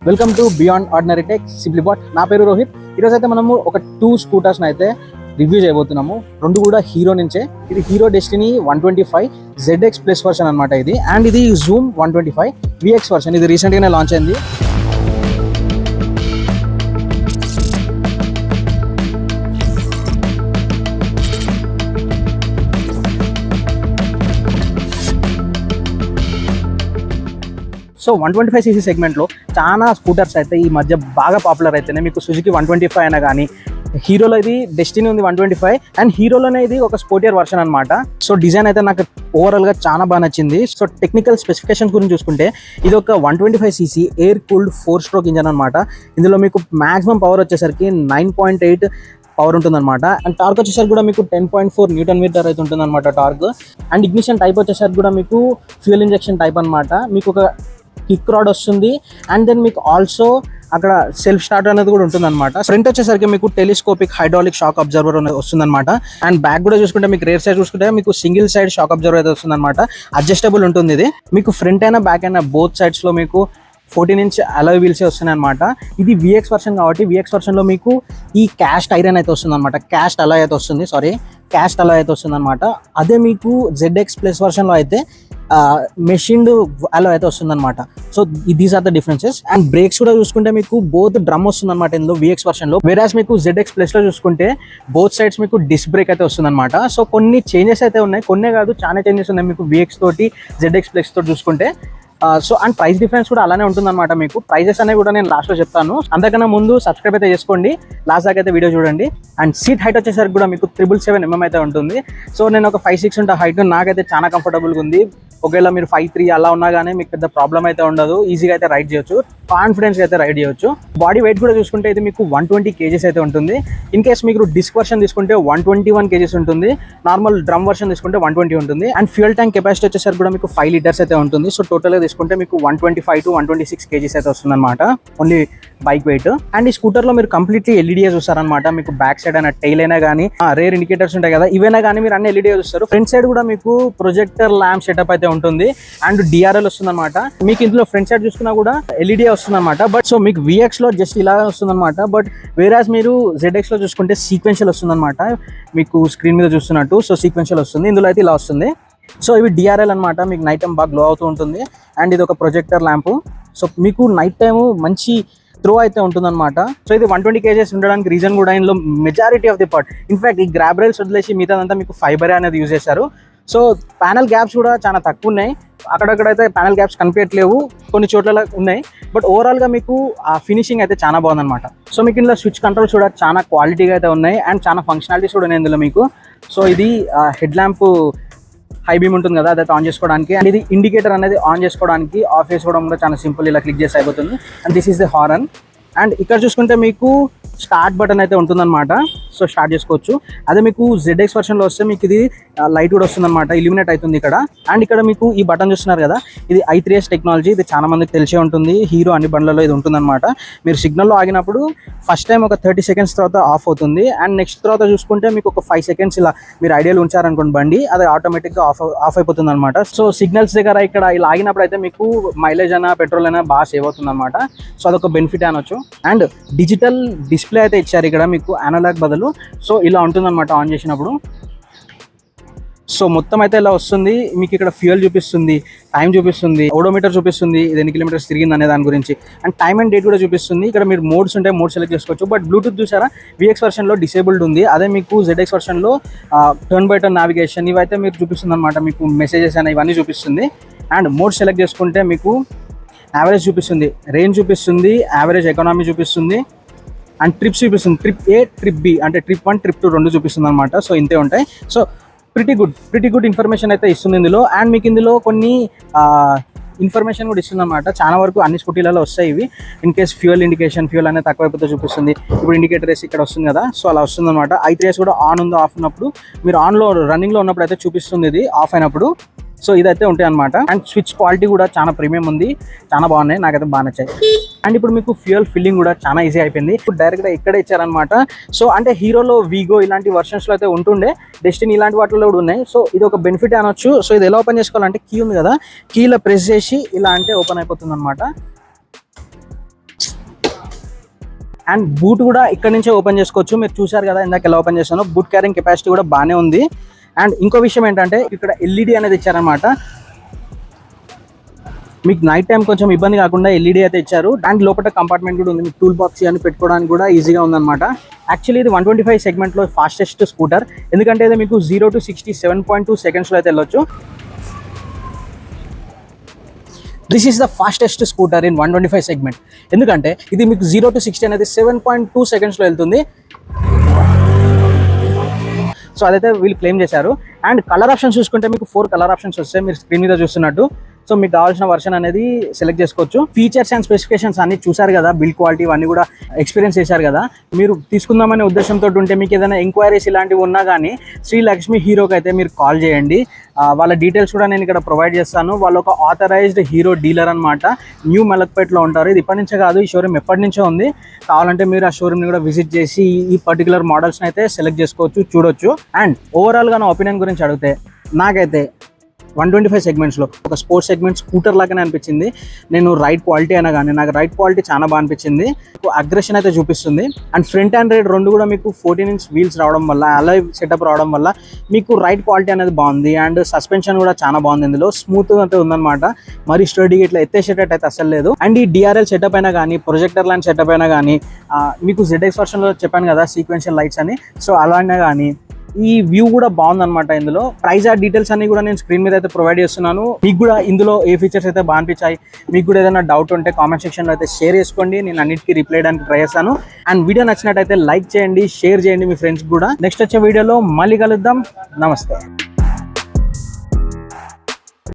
Welcome to beyond ordinary tech simply bot. నా పేరు రోహిత్. ఈరోజు అయితే మనము ఒక 2 స్కూటర్స్ అయితే రివ్యూ చేయబోతున్నాము. రెండు కూడా హీరో నుంచే. ఇది hero destiny 125 ZX plus version అనమాట ఇది. అండ్ ఇది జూమ్ 125 VX వర్షన్. ఇది రీసెంట్గానే లాంచ్ అయింది. సో 125cc సెగ్మెంట్లో చాలా స్కూటర్స్ అయితే ఈ మధ్య బాగా పాపులర్ అయితేనే. మీకు సుజుకి 125 అయినా కానీ, హీరోలో ఇది డెస్టినీ ఉంది 125, అండ్ హీరోలోనే ఇది ఒక స్పోర్టియర్ వర్షన్ అనమాట. సో డిజైన్ అయితే నాకు ఓవరాల్గా చాలా బాగా నచ్చింది. సో టెక్నికల్ స్పెసిఫికేషన్స్ గురించి చూసుకుంటే ఇది ఒక 125cc ఎయిర్ కూల్డ్ 4-స్ట్రోక్ ఇంజన్ అనమాట. ఇందులో మీకు మాక్సిమం పవర్ వచ్చేసరికి 9.8 పవర్ ఉంటుందన్నమాట. అండ్ టార్క్ వచ్చేసరికి కూడా మీకు 10.4 Nm అయితే ఉంటుందన్నమాట టార్క్. అండ్ ఇగ్నిషన్ టైప్ వచ్చేసరికి కూడా మీకు ఫ్యూయల్ ఇంజెక్షన్ టైప్ అనమాట. మీకు ఒక కిక్ రాడ్ వస్తుంది, అండ్ దెన్ మీకు ఆల్సో అక్కడ సెల్ఫ్ స్టార్ట్ అనేది కూడా ఉంటుంది అనమాట. ఫ్రంట్ వచ్చేసరికి మీకు టెలిస్కోపిక్ హైడ్రాలిక్ షాక్ అబ్జర్వర్ వస్తుంది అనమాట. అండ్ బ్యాక్ కూడా చూసుకుంటే మీకు రేర్ సైడ్ చూసుకుంటే మీకు సింగిల్ సైడ్ షాక్ అబ్జర్వర్ అయితే వస్తుంది అనమాట. అడ్జస్టబుల్ ఉంటుంది ఇది. మీకు ఫ్రంట్ అయినా బ్యాక్ అయినా బోత్ సైడ్స్ లో మీకు 14-inch అలాయ్ వీల్స్ వస్తున్నాయి అనమాట. ఇది VX వర్షన్ కాబట్టి VX వర్షన్ లో మీకు ఈ క్యాస్ట్ ఐరన్ అయితే వస్తుంది అనమాట. క్యాస్ట్ అలాయ్ అయితే వస్తుంది అనమాట. అదే మీకు ZX ప్లస్ వర్షన్ లో అయితే మెషిన్డ్ అలో అయితే వస్తుంది అనమాట. So these are the differences. And brakes కూడా చూసుకుంటే మీకు బోత్ డ్రమ్ వస్తుంది అనమాట ఇందులో VX వర్షన్ లో. వేరాస్ మీకు ZX ప్లస్ లో చూసుకుంటే బోత్ సైడ్స్ మీకు డిస్క్ బ్రేక్ అయితే వస్తుంది అనమాట. సో కొన్ని చేంజెస్ అయితే ఉన్నాయి, కొన్నే కాదు చాలా చేంజెస్ ఉన్నాయి మీకు VX తోటి ZX ప్లస్ తోటి చూసుకుంటే. సో అండ్ ప్రైస్ డిఫరెన్స్ కూడా అలానే ఉంటుందన్నమాట. మీకు ప్రైజెస్ అనేవి కూడా నేను లాస్ట్లో చెప్తాను. అంతకన్నా ముందు సబ్స్క్రైబ్ అయితే చేసుకోండి, లాస్ట్ దాకా అయితే వీడియో చూడండి. అండ్ సీట్ హైట్ వచ్చేసరికి కూడా మీకు 777 mm అయితే ఉంటుంది. సో నేను ఒక 5'6" ఉంటే హైట్ నాకైతే చాలా కంఫర్టబుల్గా ఉంది. ఒకవేళ మీరు 5'3" అలా ఉన్నా కానీ మీకు పెద్ద ప్రాబ్లం అయితే ఉండదు. ఈజీగా అయితే రైడ్ చేయొచ్చు, కాన్ఫిడెన్స్ అయితే రైడ్ చేయొచ్చు. బాడీ వెయిట్ కూడా చూసుకుంటే ఇది మీకు 120 kgs అయితే ఉంటుంది. ఇన్ కేస్ మీకు డిస్క్ వర్షన్ తీసుకుంటే 121 kgs ఉంటుంది. నార్మల్ డ్రమ్ వర్షన్ తీసుకుంటే 120 ఉంటుంది. అండ్ ఫ్యూయల్ ట్యాంక్ కెపాసిటీ వచ్చేసరికి కూడా మీకు 5 liters అయితే ఉంటుంది. సో టోటల్గా తీసుకుంటే మీకు 125 to 126 kgs అయితే వస్తుంది అనమాట ఓన్లీ బైక్ వెయిట్. అండ్ ఈ స్కూటర్ లో మీరు కంప్లీట్లీ ఎల్ఈడీఏ చూస్తారనమాట. మీకు బ్యాక్ సైడ్ అయినా టైల్ అయినా కానీ, రేర్ ఇండికేటర్స్ ఉంటాయి కదా, ఇవైనా కానీ మీరు అన్ని ఎల్ఈడీఏ చూస్తారు. ఫ్రంట్ సైడ్ కూడా మీకు ప్రొజెక్టర్ ల్యాంప్ సెటప్ అయితే ఉంటుంది. అండ్ DRL వస్తుంది అనమాట. మీకు ఇందులో ఫ్రంట్ సైడ్ చూసుకున్నా కూడా ఎల్ఈడీఏ వస్తుంది అనమాట. బట్ సో మీకు VX లో జస్ట్ ఇలా వస్తుంది అనమాట. బట్ వేరాజ్ మీరు ZX లో చూసుకుంటే సీక్వెన్షియల్ వస్తుంది అనమాట. మీకు స్క్రీన్ మీద చూస్తున్నట్టు సో సీక్వెన్షియల్ వస్తుంది. ఇందులో అయితే ఇలా వస్తుంది. సో ఇవి DRL అనమాట. మీకు నైట్ టైం బాగా గ్లో అవుతూ ఉంటుంది. అండ్ ఇది ఒక ప్రొజెక్టర్ ల్యాంపు. సో మీకు నైట్ టైము మంచి త్రో అయితే ఉంటుందన్నమాట. సో ఇది 120 kgs ఉండడానికి రీజన్ కూడా ఇందులో majority of the part, in fact ఈ గ్రాబ్ రైల్స్ వదిలేసి మిగతాదంతా మీకు ఫైబర్ అనేది యూజ్ చేశారు. సో ప్యానల్ గ్యాప్స్ కూడా చాలా తక్కువ ఉన్నాయి. అక్కడక్కడైతే ప్యానల్ గ్యాప్స్ కనిపించట్లేవు, కొన్ని చోట్ల ఉన్నాయి. బట్ ఓవరాల్గా మీకు ఆ ఫినిషింగ్ అయితే చాలా బాగుందన్నమాట. సో మీకు ఇందులో స్విచ్ కంట్రోల్స్ కూడా చాలా క్వాలిటీగా అయితే ఉన్నాయి. అండ్ చాలా ఫంక్షనాలిటీస్ కూడా ఉన్నాయి ఇందులో మీకు. సో ఇది హెడ్ ల్యాంప్ హై బీమ్ ఉంటుంది కదా, అదైతే ఆన్ చేసుకోవడానికి. అండ్ ఇది ఇండికేటర్ అనేది ఆన్ చేసుకోవడానికి, ఆఫ్ చేసుకోవడం కూడా చాలా సింపుల్, ఇలా క్లిక్ చేసి అయిపోతుంది. And this is the horn. And ఇక్కడ చూసుకుంటే మీకు స్టార్ట్ బటన్ అయితే ఉంటుందన్నమాట. సో స్టార్ట్ చేసుకోవచ్చు. అదే మీకు ZX వర్షన్లో వస్తే మీకు ఇది లైట్ కూడా వస్తుంది అనమాట, ఇల్యూమినేట్ అవుతుంది ఇక్కడ. అండ్ ఇక్కడ మీకు ఈ బటన్ చూస్తున్నారు కదా, ఇది i3s టెక్నాలజీ. ఇది చాలా మందికి తెలిసే ఉంటుంది, హీరో అన్ని బండ్లలో ఇది ఉంటుందన్నమాట. మీరు సిగ్నల్లో ఆగినప్పుడు ఫస్ట్ టైం ఒక 30 seconds తర్వాత ఆఫ్ అవుతుంది. అండ్ నెక్స్ట్ తర్వాత చూసుకుంటే మీకు ఒక 5 seconds ఇలా మీరు ఐడియాలు ఉంచారనుకోండి బండి, అది ఆటోమేటిక్గా ఆఫ్ అయిపోతుంది అనమాట. సో సిగ్నల్స్ దగ్గర ఇక్కడ ఇలా ఆగినప్పుడు అయితే మీకు మైలేజ్ అయినా పెట్రోల్ అయినా బాగా సేవ్ అవుతుంది అనమాట. సో అదొక బెనిఫిట్ అనొచ్చు. అండ్ డిజిటల్ డిస్ప్లే అయితే ఇచ్చారు ఇక్కడ మీకు అనలాగ్ బదులు. సో ఇలా ఉంటుందన్నమాట ఆన్ చేసినప్పుడు. సో మొత్తం అయితే ఇలా వస్తుంది. మీకు ఇక్కడ ఫ్యూయల్ చూపిస్తుంది, టైం చూపిస్తుంది, ఓడోమీటర్ చూపిస్తుంది, ఇది ఎన్ని కిలోమీటర్స్ తిరిగింది అనే దాని గురించి. అండ్ టైమ్ అండ్ డేట్ కూడా చూపిస్తుంది. ఇక్కడ మీరు మోడ్స్ ఉంటాయి, మోడ్ సెలెక్ట్ చేసుకోవచ్చు. బట్ బ్లూటూత్ చూసారా, VX వర్షన్లో డిసేబుల్డ్ ఉంది. అదే మీకు ZX వర్షన్లో టర్న్ బై టర్న్ నావిగేషన్ ఇవైతే మీరు చూపిస్తుంది అనమాట. మీకు మెసేజెస్ అయినా ఇవన్నీ చూపిస్తుంది. అండ్ మోడ్ సెలెక్ట్ చేసుకుంటే మీకు యావరేజ్ చూపిస్తుంది, రేంజ్ చూపిస్తుంది, యావరేజ్ ఎకానమీ చూపిస్తుంది, అండ్ ట్రిప్స్ చూపిస్తుంది. ట్రిప్ A, ట్రిప్ B, అంటే ట్రిప్ 1, ట్రిప్ 2 రెండు చూపిస్తుంది అనమాట. సో ఇంతే ఉంటాయి. సో ప్రిటీ గుడ్ ఇన్ఫర్మేషన్ అయితే ఇస్తుంది ఇందులో. అండ్ మీకు ఇందులో కొన్ని ఇన్ఫర్మేషన్ కూడా ఇస్తుంది అనమాట. చాలా వరకు అన్ని స్కూటీలలో వస్తాయి ఇవి. ఇన్ కేస్ ఫ్యూయల్ అనేది తక్కువైపోతే చూపిస్తుంది. ఇప్పుడు ఇండికేటర్ వేసి ఇక్కడ వస్తుంది కదా, సో అలా వస్తుంది అనమాట. i3s కూడా ఆన్ ఉందో ఆఫ్ ఉన్నప్పుడు, మీరు ఆన్లో రన్నింగ్లో ఉన్నప్పుడు అయితే చూపిస్తుంది, ఇది ఆఫ్ అయినప్పుడు. సో ఇదైతే ఉంటాయి అనమాట. అండ్ స్విచ్ క్వాలిటీ కూడా చాలా ప్రీమియం ఉంది, చాలా బాగున్నాయి, నాకైతే బాగా నచ్చాయి. అండ్ ఇప్పుడు మీకు ఫ్యూయల్ ఫిల్లింగ్ కూడా చాలా ఈజీ అయిపోయింది. ఇప్పుడు డైరెక్ట్గా ఇక్కడే ఇచ్చారనమాట. సో అంటే హీరోలో వీగో ఇలాంటి వర్షన్స్లో అయితే ఉంటుండే, డెస్టినీ ఇలాంటి వాటిలో కూడా ఉన్నాయి. సో ఇది ఒక బెనిఫిట్ అనొచ్చు. సో ఇది ఎలా ఓపెన్ చేసుకోవాలంటే, కీ ఉంది కదా, కీలో ప్రెస్ చేసి ఇలా అంటే ఓపెన్ అయిపోతుంది అనమాట. అండ్ బూట్ కూడా ఇక్కడ నుంచే ఓపెన్ చేసుకోవచ్చు. మీరు చూసారు కదా ఇందాక ఎలా ఓపెన్ చేస్తానో, బూట్ క్యారింగ్ కెపాసిటీ కూడా బాగానే ఉంది. అండ్ ఇంకో విషయం ఏంటంటే ఇక్కడ ఎల్ఈడి అనేది ఇచ్చారనమాట. మీకు నైట్ టైం కొంచెం ఇబ్బంది కాకుండా ఎల్ఈడి అయితే ఇచ్చారు. అండ్ లోపల కంపార్ట్మెంట్ కూడా ఉంది, మీకు టూల్ బాక్స్ అని పెట్టుకోవడానికి కూడా ఈజీగా ఉందన్నమాట. యాక్చువల్లీ ఇది 125 సెగ్మెంట్లో ఫాస్టెస్ట్ స్కూటర్, ఎందుకంటే ఇది మీకు 0 to 60 7.2 సెకండ్స్లో అయితే వెళ్ళొచ్చు. This is the fastest scooter in 125 segment, ఎందుకంటే ఇది మీకు 0 to 60 అనేది 7.2 సెకండ్స్లో వెళ్తుంది. సో అదైతే వీళ్ళు క్లెయిమ్ చేశారు. అండ్ కలర్ ఆప్షన్స్ చూసుకుంటే మీకు 4 కలర్ ఆప్షన్స్ వస్తాయి, మీరు స్క్రీన్ మీద చూస్తున్నట్టు. సో మీకు కావాల్సిన వర్షన్ అనేది సెలెక్ట్ చేసుకోవచ్చు. ఫీచర్స్ అండ్ స్పెసిఫికేషన్స్ అన్ని చూసారు కదా, బిల్డ్ క్వాలిటీ ఇవన్నీ కూడా ఎక్స్పీరియన్స్ చేశారు కదా. మీరు తీసుకుందామనే ఉద్దేశంతో ఉంటే మీకు ఏదైనా ఎంక్వైరీస్ ఇలాంటివి ఉన్నా కానీ శ్రీ లక్ష్మి హీరోకి అయితే మీరు కాల్ చేయండి. వాళ్ళ డీటెయిల్స్ కూడా నేను ఇక్కడ ప్రొవైడ్ చేస్తాను. వాళ్ళు ఒక ఆథరైజ్డ్ హీరో డీలర్ అనమాట, న్యూ మలక్పేట్లో ఉంటారు. ఇది ఇప్పటి నుంచే కాదు, ఈ షోరూమ్ ఎప్పటి నుంచో ఉంది. కావాలంటే మీరు ఆ షోరూమ్ని కూడా విజిట్ చేసి ఈ పర్టికులర్ మోడల్స్ని అయితే సెలెక్ట్ చేసుకోవచ్చు, చూడొచ్చు. అండ్ ఓవరాల్గా నా ఒపీనియన్ గురించి అడిగితే నాకైతే 125 సెగ్మెంట్స్లో ఒక స్పోర్ట్స్ సెగ్మెంట్ స్కూటర్ లాగానే అనిపించింది. నేను రైడ్ క్వాలిటీ అయినా కానీ నాకు రైడ్ క్వాలిటీ చాలా బాగా అనిపించింది. అగ్రెషన్ అయితే చూపిస్తుంది. అండ్ ఫ్రంట్ అండ్ రైడ్ రెండు కూడా మీకు 14 inch వీల్స్ రావడం వల్ల, అలై సెటప్ రావడం వల్ల మీకు రైడ్ క్వాలిటీ అనేది బాగుంది. అండ్ సస్పెన్షన్ కూడా చాలా బాగుంది, ఇందులో స్మూత్ అయితే ఉందన్నమాట. మరి స్టడీగా ఇట్లా ఎత్తేసేటట్టు అయితే అసలు లేదు. అండ్ ఈ డిఆర్ఎల్ సెటప్ అయినా కానీ, ప్రొజెక్టర్ లైన్ సెటప్ అయినా కానీ, మీకు ZX వర్షన్లో చెప్పాను కదా సీక్వెన్షియల్ లైట్స్ అని, సో అలానే కానీ ఈ వ్యూ కూడా బాగుందన్నమాట. ఇందులో ప్రైస్ ఆ డీటెయిల్స్ అన్ని కూడా నేను స్క్రీన్ మీద అయితే ప్రొవైడ్ చేస్తున్నాను. మీకు కూడా ఇందులో ఏ ఫీచర్స్ అయితే బాగా అనిపించాయి, మీకు కూడా ఏదైనా డౌట్ ఉంటే కామెంట్ సెక్షన్లో అయితే షేర్ చేసుకోండి, నేను అన్నిటికీ రిప్లై చేయడానికి ట్రై చేస్తాను. అండ్ వీడియో నచ్చినట్టయితే లైక్ చేయండి, షేర్ చేయండి మీ ఫ్రెండ్స్ కూడా. నెక్స్ట్ వచ్చే వీడియోలో మళ్ళీ కలుద్దాం. నమస్తే.